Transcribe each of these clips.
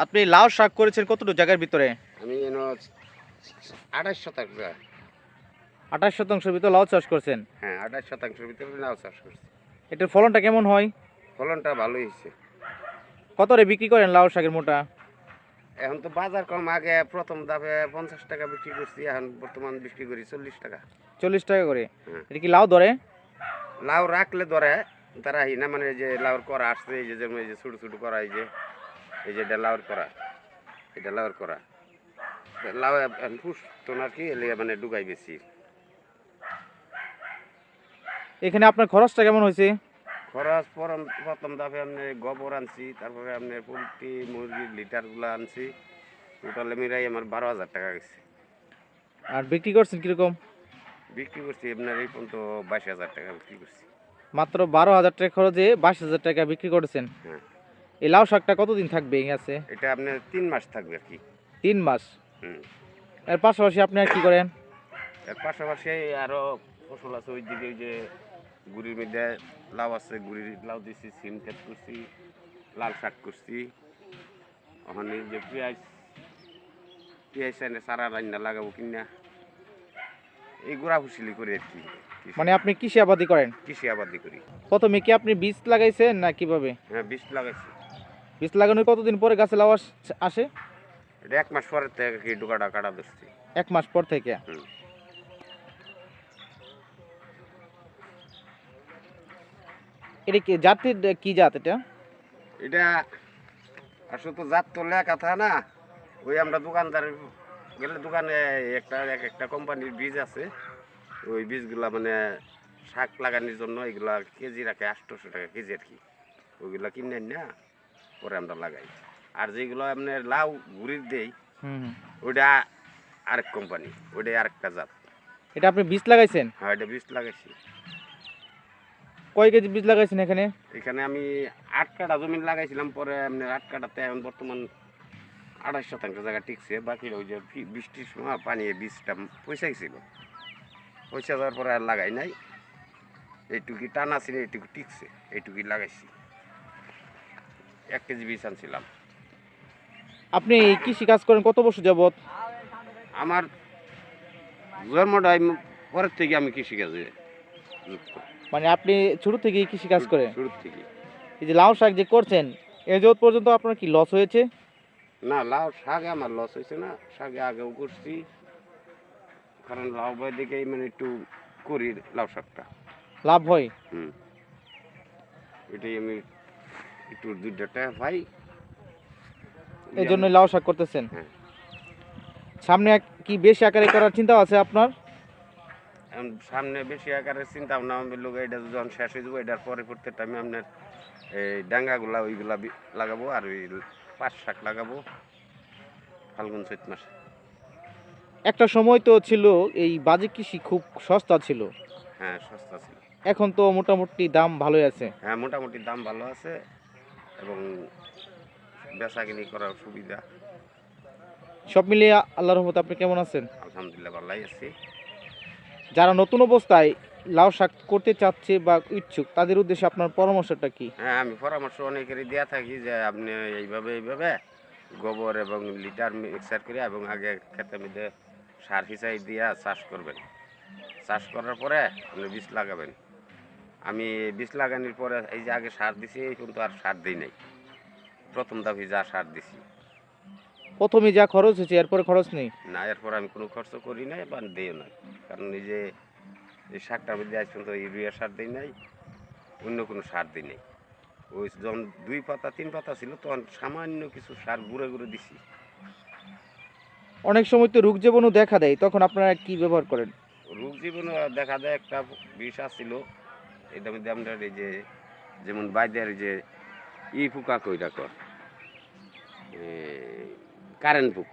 আপনি লাউ শাক করেছেন কতটুকু জায়গার ভিতরে? আমি ২৮ শতাংশ। ২৮% ভিতরে লাউ চাষ করছেন। হ্যাঁ, ২৮% ভিতরে লাউ চাষ করছি। এটার ফলনটা কেমন হয়? ফলনটা ভালোই হয়েছে। কত করে বিক্রি করেন লাউ শাকের মোটা? এখন তো বাজার কম, আগে প্রথম ধাপে ৫০ টাকা বিক্রি করছি, এখন বর্তমান বিক্রি করি ৪০ টাকা। ৪০ টাকা করে। হ্যাঁ। এটা কি লাউ ধরে? লাউ রাখলে ধরে, তারাই না, মানে এই যে লাউর করা আসছে, এই যে যেমন এই যে ছোট ছোট করা, এই যে এটা লাউর করা, এটা লাউর করা। লাউ এখন পুষতো না আর কি, এলিয়ে মানে ডুগাই বেশি। এখানে আপনার খরচটা কেমন হয়েছে? খরচ প্রথম ধাপে আপনি গোবর আনছি, তারপরে আপনি পোলট্রি মুরগির লিটারগুলো আনছি, টোটালে মিলাই আমার ১২,০০০ টাকা গেছে। আর বিক্রি করছেন কিরকম? বিক্রি করছি আপনার এই পর্যন্ত ২২,০০০ টাকা বিক্রি করছি। মাত্র ১২,০০০ টাকা খরচে ২২,০০০ টাকা বিক্রি করেছেন। হ্যাঁ, এই লাউ শাকটা কতদিন থাকবে এই গাছে? এটা আপনার ৩ মাস থাকবে আর কি। ৩ মাস। হুম। এর পাশাপাশি আপনি আর কি করেন? এর পাশাপাশি আরও ফসল আছে, ওই দিকে ওই যে গুড়ির মধ্যে লাউ আছে, গুড়ির লাউ দিছি, সিম ক্ষেত করছি, লাল শাক করছি। ওখানে যে পেঁয়াজ এনে সারা রান্না লাগাবো কিনা, এই গোড়া ফুসিলি করি আর কি। মানে আপনি কৃষি আবাদি করেন? কৃষি আবাদি করি। প্রথমে কি আপনি বীজ লাগাইছেন না কিভাবে? হ্যাঁ, বীজ লাগাইছি। বীজ লাগানোর কতদিন পরে গাছে লাউ আসে? এটা ১ মাস পরের থেকে কি ডোকাটা কাটা ধরছি। ১ মাস পর থেকে। হুম। এটা কি জাতের, কি জাত এটা? এটা আসলে তো জাত তো লেখা থাকে না, ওই আমরা দোকানদার গেলে দোকানে একটা কোম্পানির বীজ আছে, ওই বীজগুলা মানে শাক লাগানোর জন্য এগুলা কেজি রাখে ৮০০ টাকা কেজি আর কি। ওইগুলা কিনে না পরে আমরা লাগাই। আর যেগুলো আপনার লাউ গুড়ির দেই, হুম। ওইটা আরেক কোম্পানি, ওইটাই আরেকটা জাত। এটা আপনি বীজ লাগাইছেন? হ্যাঁ, এটা বীজ লাগাইছি। কয় কেজি বীজ লাগাইছেন এখানে? এখানে আমি ৮ কাঠা জমি লাগাইছিলাম, পরে আপনার ৮ কাঠাতে এখন বর্তমান ২৮% জায়গা টিকছে, বাকি ওই যে বৃষ্টির সময় পানি বীজটা পয়সা গেছিল, পয়সা যাওয়ার পরে আর লাগাই নাই। এইটুকি টানা ছিল, এইটুকু টিকছে, এইটুকুই লাগাইছি। ১ কেজি বীজ আনছিলাম। আপনি কৃষি কাজ করেন কত বছর যাবত? আমার জন্মটা পরের থেকে আমি কৃষিকাজে যুক্ত। মানে আপনি ছোট থেকেই কৃষি কাজ করেন? শুরুর থেকে। এই যে লাউ শাক যে করছেন, এ যাবত পর্যন্ত আপনার কি লস হয়েছে? না, লাউ শাকে আমার লস হয়েছে না, শাকে আগেও করছি, কারণ লাউ বয় দেখেই মানে একটু করি লাউ শাকটা। লাভ হয়? হুম। এটাই আমি একটু ২টা টাকা পাই। এই জন্য লাউ শাক করতেছেন? হ্যাঁ। সামনে কি বেশি আকারে করার চিন্তা আছে আপনার? এখন সামনে বেশি আকারের চিন্তা ভাবনা আমার লোক, এটা যখন শেষ হয়ে যাবো, এটার পরবর্তী টাইমে আপনার এই ডাঙ্গাগুলা ওইগুলা লাগাবো, আর ওই পাট শাক লাগাবো ফাল্গুন চৈত মাসে। একটা সময় তো ছিল এই বাজে কৃষি খুব সস্তা ছিল, হ্যাঁ, সস্তা ছিল। এখন তো মোটামুটি দাম ভালোই আছে। হ্যাঁ, মোটামুটি দাম ভালো আছে এবং বেচাকিনি করার সুবিধা। সব মিলিয়ে আল্লাহর রহমতে আপনি কেমন আছেন? আলহামদুলিল্লাহ ভালোই আছি। যারা নতুন অবস্থায় লাউ শাক করতে চাচ্ছে বা ইচ্ছুক, তাদের উদ্দেশ্যে আপনার পরামর্শটা কি? হ্যাঁ, আমি পরামর্শ অনেকেরই দেওয়া থাকি যে আপনি এইভাবে গোবর এবং লিটার মিক্সার করে এবং আগে ক্ষেতের মধ্যে সার হিসাই দিয়া চাষ করবেন। চাষ করার পরে আপনি বীজ লাগাবেন। আমি বীজ লাগানোর পরে এই যে আগে সার দিছি, কিন্তু আর সার দিই নাই। প্রথম ধাপে যা সার দিছি। প্রথমে যা খরচ হয়েছে এরপরে খরচ নেই? না, এরপর আমি কোনো খরচ করি নাই বা দিইও নাই। কারণ এই যে এই শাকটার মধ্যে আজ পর্যন্ত ইউরিয়া সার দিই নাই, অন্য কোনো সার দিই নাই। ওই যখন ২ পাতা ৩ পাতা ছিল, তখন সামান্য কিছু সার গুঁড়ে দিছি। অনেক সময় তো রোগ জীবাণু দেখা দেয়, তখন আপনারা কি ব্যবহার করেন? রোগ জীবাণু দেখা যায় একটা বিষ আসছিল, এটার মধ্যে আমরা এই যে যেমন বাইদের যে পোকা কইরা কর, কারেন্ট পোক,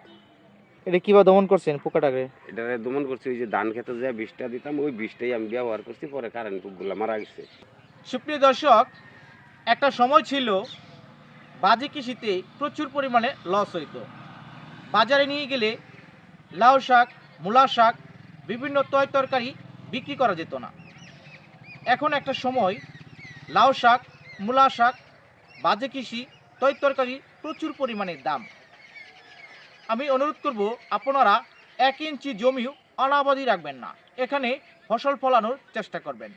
এটা কিভাবে দমন করছেন পোকাটাকে? এটা দমন করছি। ওই যে ধান খেতে যে বিষটা দিতাম, ওই বিষটাই আমি ব্যবহার করছি, পরে কারেন্ট পোকগুলো মারা গেছে। সুপ্রিয় দর্শক, একটা সময় ছিল বাজে কৃষিতে প্রচুর পরিমাণে লস হইতো। বাজারে নিয়ে গেলে লাউ শাক, মূলা শাক, বিভিন্ন তরকারি বিক্রি করা যেত না। এখন একটা সময় লাউ শাক, মূলা শাক, বাজে কৃষি, তরকারি প্রচুর পরিমাণে দাম। আমি অনুরোধ করব আপনারা 1 ইঞ্চি জমিও অনাবাদি রাখবেন না, এখানে ফসল ফলানোর চেষ্টা করবেন।